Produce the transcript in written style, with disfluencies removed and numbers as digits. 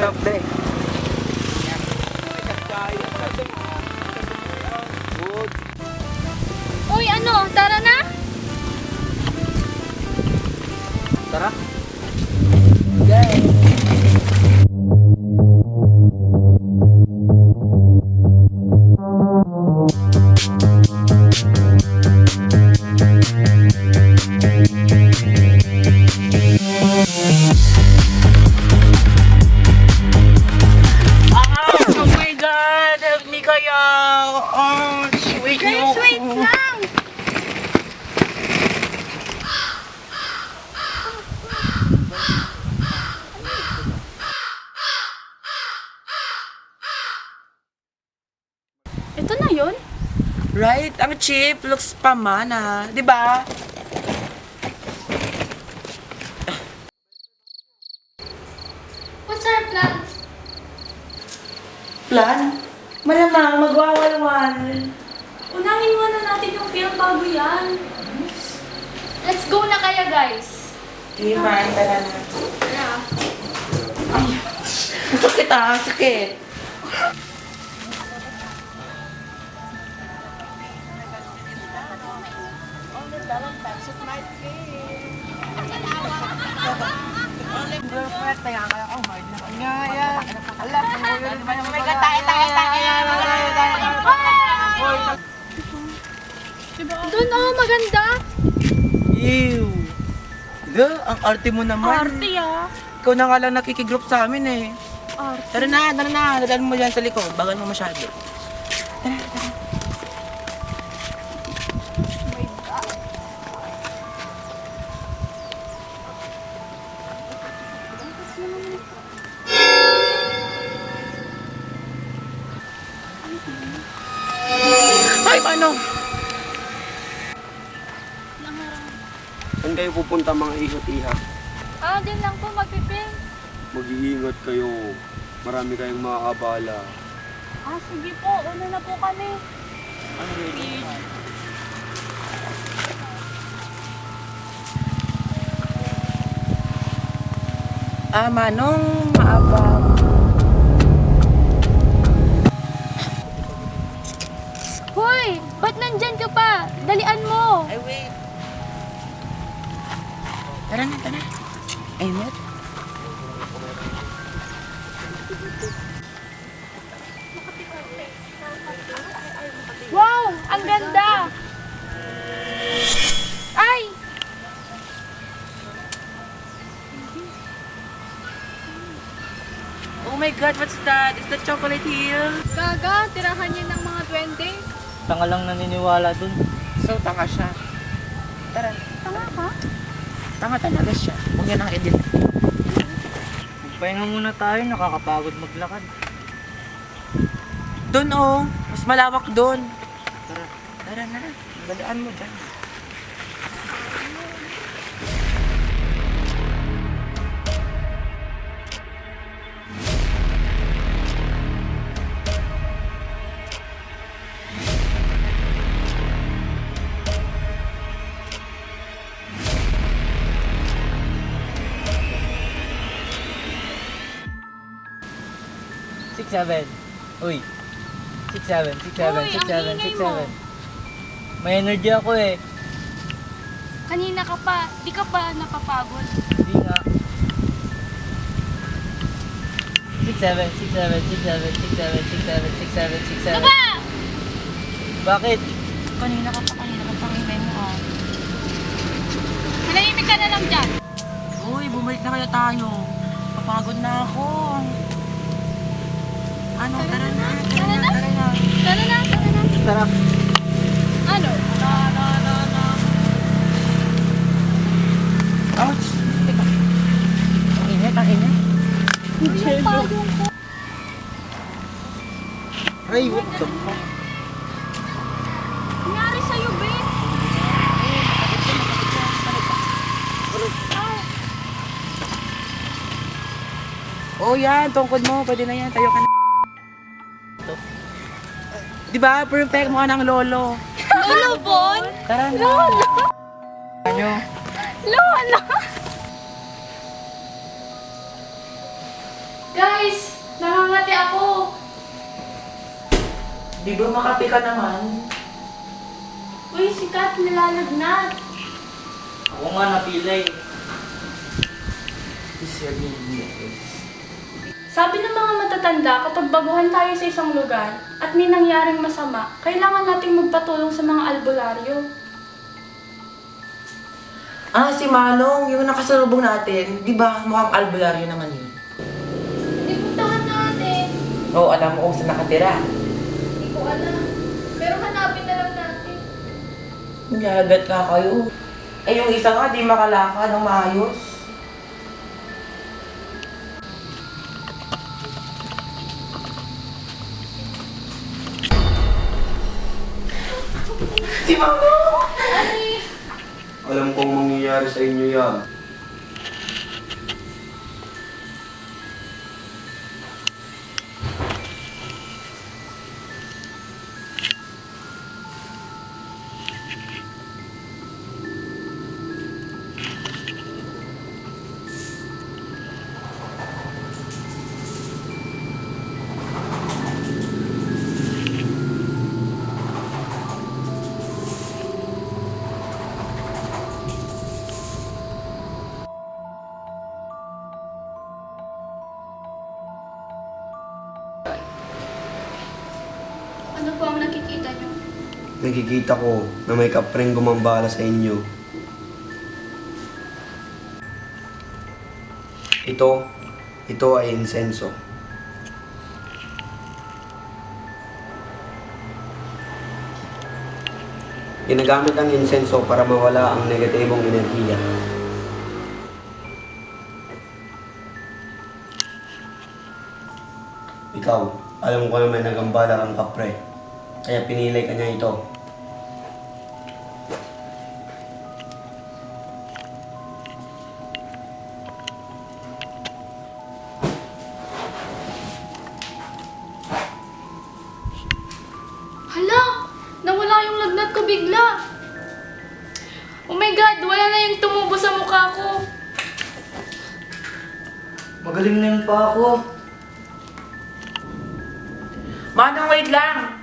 Soft drink. Uy, ano? Tara na? Tara. Oh my God! Help me kaya! Oh, wait Guys, wait lang! Ito na yun? Right? Ang cheap. Looks pa man Di ba? What's our plan? Plan? Malamang magwawalwal. Unahin muna natin yung film bago yan. Let's go na kaya, guys. Di ba? Tara na. Tara. Sakit sakit. Doon, oh, maganda. Ew. Ang arte mo naman. Arte, ah. Ikaw na nga lang nakikigroup sa amin eh. Arte. Tara na. Dadaan mo dyan sa likod. Bagal mo masyado. Ay, paano? Saan kayo pupunta mga ihot-iha? Din lang po magpiping. Mag-iingat kayo. Marami kayong maaabala. Sige po. Una na po kami. Manong maabang. Hoy! Ba't nandyan ka pa? Dalian mo! Ay, wait. Tara na. Ay, net. Wow! Ang ganda! Ay! Oh my God, what's that? Is that Chocolate Hill? Gaga, tirahan niya ng mga 20. Tanga lang naniniwala dun. So, tanga siya. Tara. Tama ka? Tanga talaga siya. Huwag niya nang edit. Magpahinga muna tayo, nakakapagod maglakad. Doon oh. Mas malawak doon. Tara. Tara na. Balaan mo dyan. Six, seven. Uy. 6-7, 6-7, Uy, 6-7, ang ingay mo. 6-7. May energy ako eh. Kanina ka pa. Di ka ba napapagod? Hindi nga. 6-7, 6-7, 6-7, 6-7, 6-7, 6-7, 6-7. Baba! Bakit? Kanina ka pa ang ingay mo Manahimik ka na lang dyan. Uy, bumalik na kaya tayo. Papagod na ako. Ano, tara na. Tara na. Tara. Ano? Ouch! Teka. Ang init. Yung pagong ko. Ay, what the fuck? Nangyari sa'yo, be? Oh, yan. Tungkod mo. Pwede na yan. Tayo ka na. Diba? Perfect mo ng lolo. Lolo Bon? Tara na. Lolo? Ano? Lolo? Guys, nangangati ako. Di ba makape ka naman? Uy, si Kat nilalagnat. Ako nga napilay. Deserving yes. Sabi ng mga matatanda, kapag baguhan tayo sa isang lugar at may nangyaring masama, kailangan nating magpatulong sa mga albularyo. Ah, si Manong, yung nakasalubong natin, di ba mukhang albularyo naman yun? Ipuntahan natin. Oo, alam mo kung saan nakatira. Hindi ko alam. Pero hanapin na lang natin. Nyagat ka kayo. Ay, yung isa nga, di makalakad ng maayos. Si Manong! Ay, Alam kong mangyayari sa inyo yan. ano po ang nakikita niyo? Nakikita ko na may kapreng gumambala sa inyo. Ito ay insenso. Ginagamit ang insenso para mawala ang negatibong enerhiya. Ikaw, alam ko na may nagambala kang kapre, kaya pinili ka niya ito. Hala! Nawala yung lagnat ko bigla. Oh my God! Wala na yung tumubo sa mukha ko. Magaling na yun pa ako. Manong, wait lang!